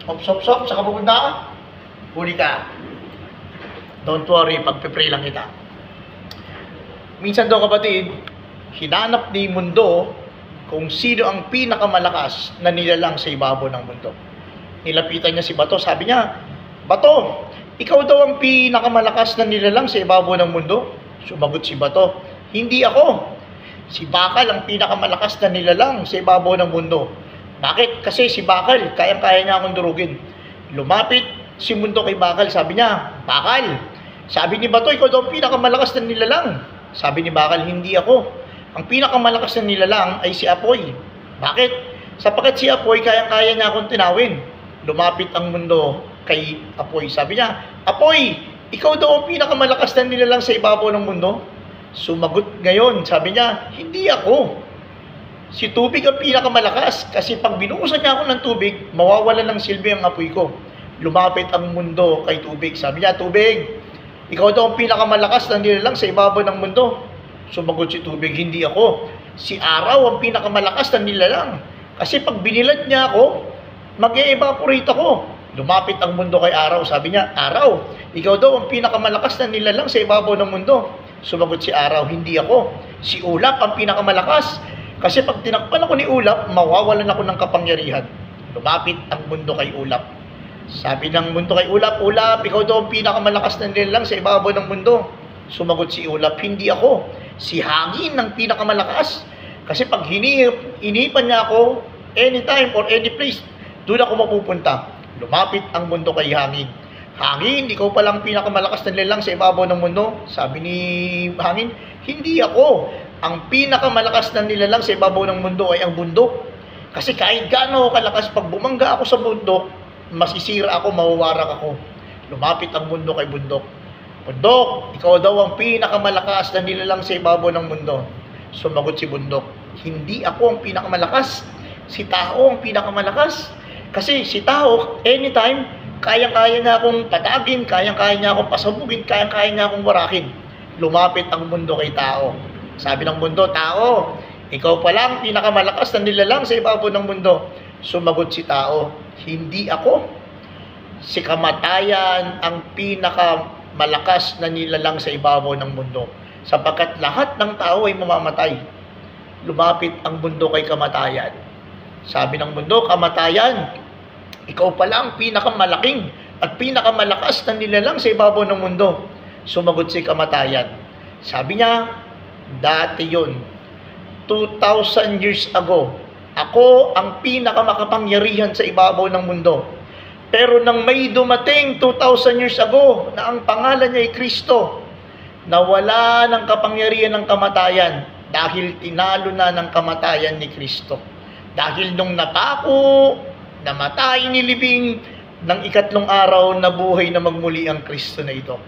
Sop, saka pupunta ka? Huli ka. Don't worry, pagpipray lang kita. Minsan daw kapatid, hinanap ni mundo kung sino ang pinakamalakas na nilalang sa ibabaw ng mundo. Nilapitan niya si Bato, sabi niya, Bato, ikaw daw ang pinakamalakas na nilalang sa ibabaw ng mundo. Sumagot si Bato, hindi ako. Si Bakal ang pinakamalakas na nilalang sa ibabaw ng mundo. Bakit? Kasi si Bakal, kayang-kaya niya akong durugin. Lumapit si mundo kay Bakal, sabi niya, Bakal, sabi ni Bato, ikaw daw ang pinakamalakas na nilalang. Sabi ni Bakal, hindi ako. Ang pinakamalakas na nilalang ay si Apoy. Bakit? Sapagkat si Apoy, kayang-kaya niya akong tinawin. Lumapit ang mundo kay Apoy. Sabi niya, Apoy, ikaw daw ang pinakamalakas na nilalang sa ibabaw ng mundo. Sumagot ngayon, sabi niya, hindi ako. Si tubig ang pinakamalakas kasi pag binuhusan niya ako ng tubig, mawawala ng silbi ang apoy ko. Lumapit ang mundo kay tubig. Sabi niya, tubig, ikaw daw ang pinakamalakas na nilalang sa ibabaw ng mundo. Sumagot si tubig, hindi ako. Si araw ang pinakamalakas na nilalang. Kasi pag binilad niya ako, mag-e-evaporate ako. Lumapit ang mundo kay araw. Sabi niya, araw, ikaw daw ang pinakamalakas na nilalang sa ibabaw ng mundo. Sumagot si araw, hindi ako. Si ulap ang pinakamalakas. Kasi pag tinakpan ako ni ulap, mawawalan ako ng kapangyarihan. Lumapit ang mundo kay ulap. Sabi ng mundo kay ulap, Ulap, ikaw daw ang pinakamalakas na nilalang sa ibabaw ng mundo. Sumagot si ulap, hindi ako. Si hangin ang pinakamalakas. Kasi pag hinipan niya ako, anytime or any place, doon ako mapupunta. Lumapit ang mundo kay hangin. Hangin, ikaw palang pinakamalakas na nilalang sa ibabaw ng mundo. Sabi ni hangin, hindi ako. Ang pinakamalakas na nilalang sa ibabaw ng mundo ay ang bundok. Kasi kahit gaano kalakas, pag bumangga ako sa bundok, masisira ako, mawawarak ako. Lumapit ang mundo kay bundok. Bundok, ikaw daw ang pinakamalakas na nilalang sa ibabaw ng mundo. Sumagot si bundok, hindi ako ang pinakamalakas. Si tao ang pinakamalakas. Kasi si tao, anytime, kayang-kaya niya akong patagin, kayang-kaya niya akong pasabugin, kayang-kaya niya akong warakin. Lumapit ang mundo kay tao. Sabi ng mundo, tao, ikaw pa lang pinakamalakas na nilalang sa ibabaw ng mundo. Sumagot si tao, hindi ako. Si kamatayan ang pinakamalakas na nilalang sa ibabaw ng mundo. Sapagkat lahat ng tao ay mamamatay. Lumapit ang mundo kay kamatayan. Sabi ng mundo, kamatayan, ikaw pa lang pinakamalaking at pinakamalakas na nilalang sa ibabaw ng mundo. Sumagot si kamatayan. Sabi niya, dati yun, 2,000 years ago, ako ang pinakamakapangyarihan sa ibabaw ng mundo. Pero nang may dumating 2,000 years ago na ang pangalan niya ay Kristo, nawala ng kapangyarihan ng kamatayan dahil tinalo na ng kamatayan ni Kristo. Dahil nung napako, namatay, nilibing, ng ikatlong araw na buhay na magmuli ang Kristo na ito.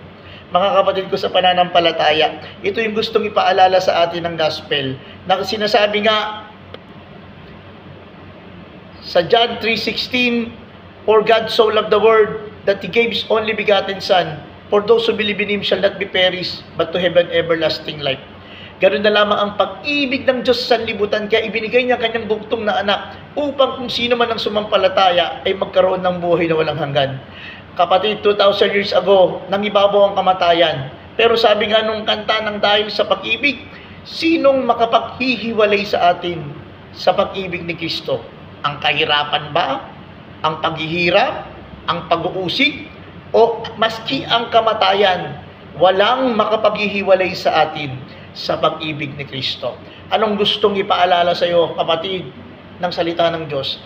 Mga kapatid ko sa pananampalataya, ito yung gustong ipaalala sa atin ng gospel na sinasabi nga sa John 3:16, For God so loved the world that He gave His only begotten Son, for those who believe in Him shall not be perished, but to have an everlasting life. Ganoon na lamang ang pag-ibig ng Diyos sa sanlibutan, kaya ibinigay niya kanyang bugtong na anak upang kung sino man ang sumampalataya ay magkaroon ng buhay na walang hanggan. Kapatid, 2,000 years ago, nangibabaw ang kamatayan. Pero sabi nga nung kanta ng dahil sa pag-ibig, sinong makapaghihiwalay sa atin sa pag-ibig ni Kristo? Ang kahirapan ba? Ang paghihirap? Ang pag-uusig? O maski ang kamatayan, walang makapaghihiwalay sa atin sa pag-ibig ni Kristo. Anong gustong ipaalala sa iyo, kapatid, ng salita ng Diyos?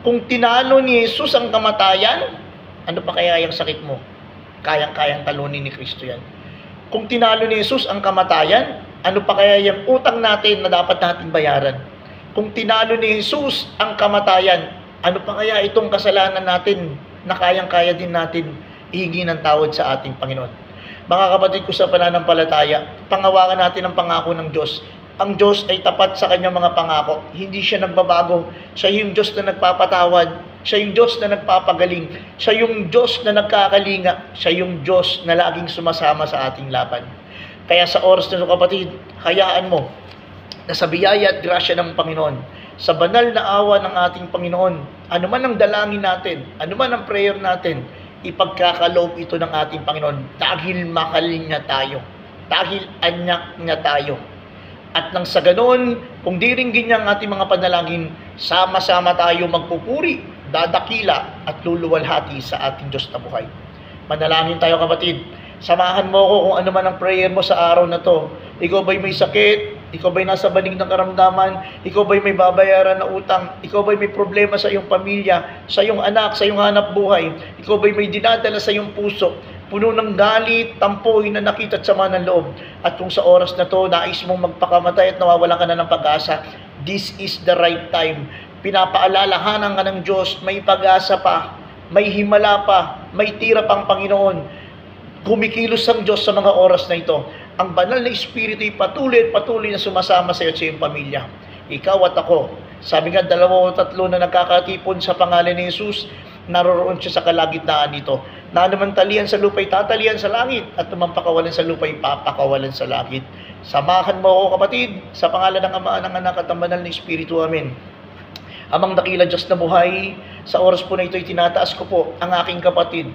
Kung tinalo ni Jesus ang kamatayan, ano pa kaya yung sakit mo? Kayang-kayang talunin ni Kristo yan. Kung tinalo ni Jesus ang kamatayan, ano pa kaya yung utang natin na dapat natin bayaran? Kung tinalo ni Jesus ang kamatayan, ano pa kaya itong kasalanan natin na kayang-kaya din natin ihingi ng tawad sa ating Panginoon? Mga kapatid ko sa pananampalataya, pangawakan natin ang pangako ng Diyos. Ang Diyos ay tapat sa kanyang mga pangako. Hindi siya nagbabago. Siya yung Diyos na nagpapatawad. Siya yung Diyos na nagpapagaling. Siya yung Diyos na nagkakalinga. Siya yung Diyos na laging sumasama sa ating laban. Kaya sa oras na ito, kapatid, hayaan mo na sa biyaya at grasya ng Panginoon, sa banal na awa ng ating Panginoon. Ano man ang dalangin natin, ano man ang prayer natin, ipagkakaloob ito ng ating Panginoon dahil mahal niya tayo, dahil anyak niya tayo. At nang sa ganon, kung diringgin niya ang ating mga panalangin, sama-sama tayo magpupuri, dadakila at luluwalhati sa ating Diyos na buhay. Manalangin tayo kapatid. Samahan mo ako kung ano man ang prayer mo sa araw na to. Ikaw ba'y may sakit? Ikaw ba'y nasa banig ng karamdaman? Ikaw ba'y may babayaran na utang? Ikaw ba'y may problema sa iyong pamilya, sa iyong anak, sa iyong hanap buhay? Ikaw ba'y may dinadala sa iyong puso, puno ng galit, tampo, hinanakit at sama ng loob? At kung sa oras na to, nais mong magpakamatay at nawawalan ka na ng pag-asa, this is the right time. Pinapaalalahanan ka ng Diyos, may pag-asa pa, may himala pa, may tira pang Panginoon. Kumikilos ang Diyos sa mga oras na ito. Ang banal na Espiritu ay patuloy at patuloy na sumasama sa iyo at sa iyong pamilya. Ikaw at ako. Sabi nga, 2 o 3 na nagkakatipon sa pangalan ni Jesus, naroroon siya sa kalagitnaan nito. Na naman talian sa lupa ay tatalian sa langit, at naman pakawalan sa lupa ay papakawalan sa langit. Samahan mo ako kapatid, sa pangalan ng Ama, ng Anak at ng banal na Espiritu. Amen. Amang dakila Diyos na buhay, sa oras po na ito ay tinataas ko po ang aking kapatid.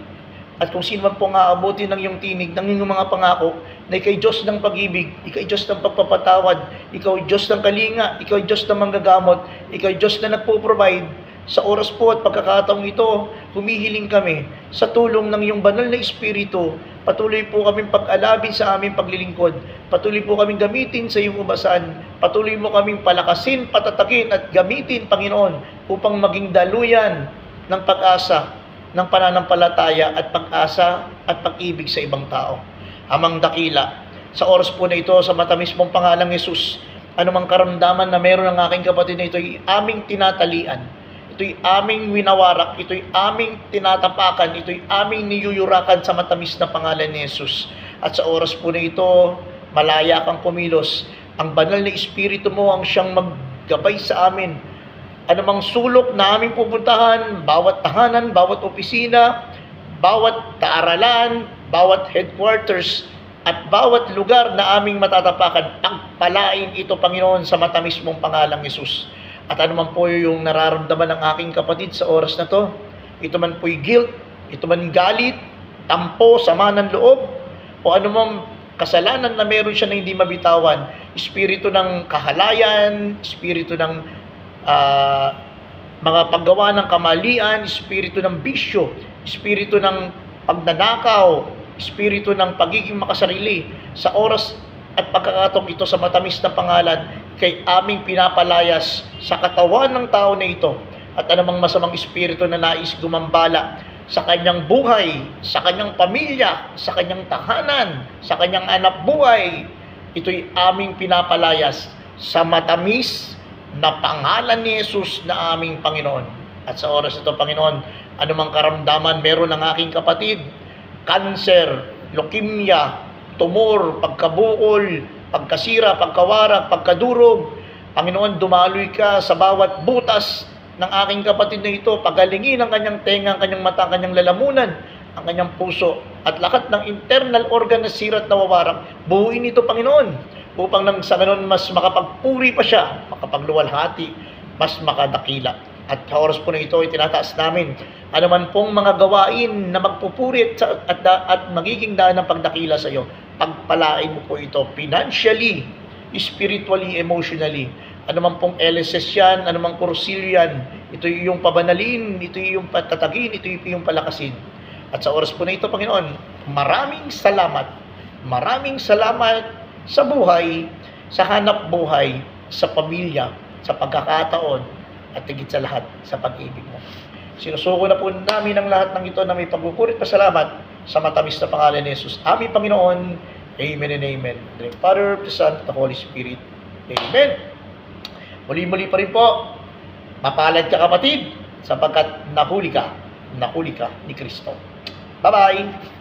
At kung sino man po nga aabutin ng iyong tinig, ng iyong mga pangako, na ikay Diyos ng pag-ibig, ikay Diyos ng pagpapatawad, ikaw ay Diyos ng kalinga, ikaw ay Diyos ng manggagamot, ikaw ay Diyos na nagpo-provide. Sa oras po at pagkakataong ito, humihiling kami sa tulong ng iyong banal na Espiritu. Patuloy po kaming pag-alabin sa aming paglilingkod. Patuloy po kaming gamitin sa iyong ubasan. Patuloy mo kaming palakasin, patatakin at gamitin, Panginoon, upang maging daluyan ng pag-asa, ng pananampalataya at pag-asa at pag-ibig sa ibang tao. Amang dakila, sa oras po na ito, sa matamis mong pangalang Jesus, anumang karamdaman na meron ng aking kapatid na ito ay aming tinatalian, ito'y aming winawarak, ito'y aming tinatapakan, ito'y aming niyuyurakan sa matamis na pangalan ni Jesus. At sa oras po na ito, malaya kang kumilos. Ang banal na Espiritu mo ang siyang maggabay sa amin. Anumang sulok na aming pupuntahan, bawat tahanan, bawat opisina, bawat kaaralan, bawat headquarters, at bawat lugar na aming matatapakan, pagpalain ito, Panginoon, sa matamis mong pangalang Jesus. At anuman po yung nararamdaman ng aking kapatid sa oras na to, ito man po'y guilt, ito man galit, tampo, sama ng loob, o anumang kasalanan na meron siya na hindi mabitawan, espiritu ng kahalayan, espiritu ng mga paggawa ng kamalian, espiritu ng bisyo, espiritu ng pagnanakaw, espiritu ng pagiging makasarili, sa oras at pagkakataong ito sa matamis na pangalan, kay aming pinapalayas sa katawan ng tao na ito, at anumang masamang espiritu na nais gumambala sa kanyang buhay, sa kanyang pamilya, sa kanyang tahanan, sa kanyang anak buhay, ito'y aming pinapalayas sa matamis na pangalan ni Jesus na aming Panginoon. At sa oras ito, Panginoon, anumang karamdaman meron ng aking kapatid, cancer, leukemia, tumor, pagkabukol, pagkasira, pagkawarag, pagkadurog, Panginoon, dumaloy ka sa bawat butas ng aking kapatid na ito, pagalingin ang kanyang tenga, ang kanyang mata, ang kanyang lalamunan, ang kanyang puso, at lahat ng internal organ na sira at nawawarak, buuin ito, Panginoon, upang nang sa ganon mas makapagpuri pa siya, makapagluwalhati, mas makadakila. At sa oras po na ito, itinataas namin anuman pong mga gawain na magpupuri at magiging daan ng pagdakila sa iyo. Pagpalain mo po ito financially, spiritually, emotionally. Anuman pong LSS yan, anumang kursil yan, ito yung pabanalin, ito yung patatagin, ito yung palakasin. At sa oras po na ito, Panginoon, maraming salamat. Maraming salamat sa buhay, sa hanap buhay, sa pamilya, sa pagkakataon, at higit sa lahat, sa pag-ibig mo. Sinusuko na po namin ang lahat ng ito na may pagpupurit pasalamat sa matamis na pangalan ni Jesus. Aming Panginoon. Amen and amen. The Father, the Son, the Holy Spirit. Amen. Muli-muli pa rin po, mapalad ka kapatid, sapagkat nahuli ka ni Kristo. Bye-bye!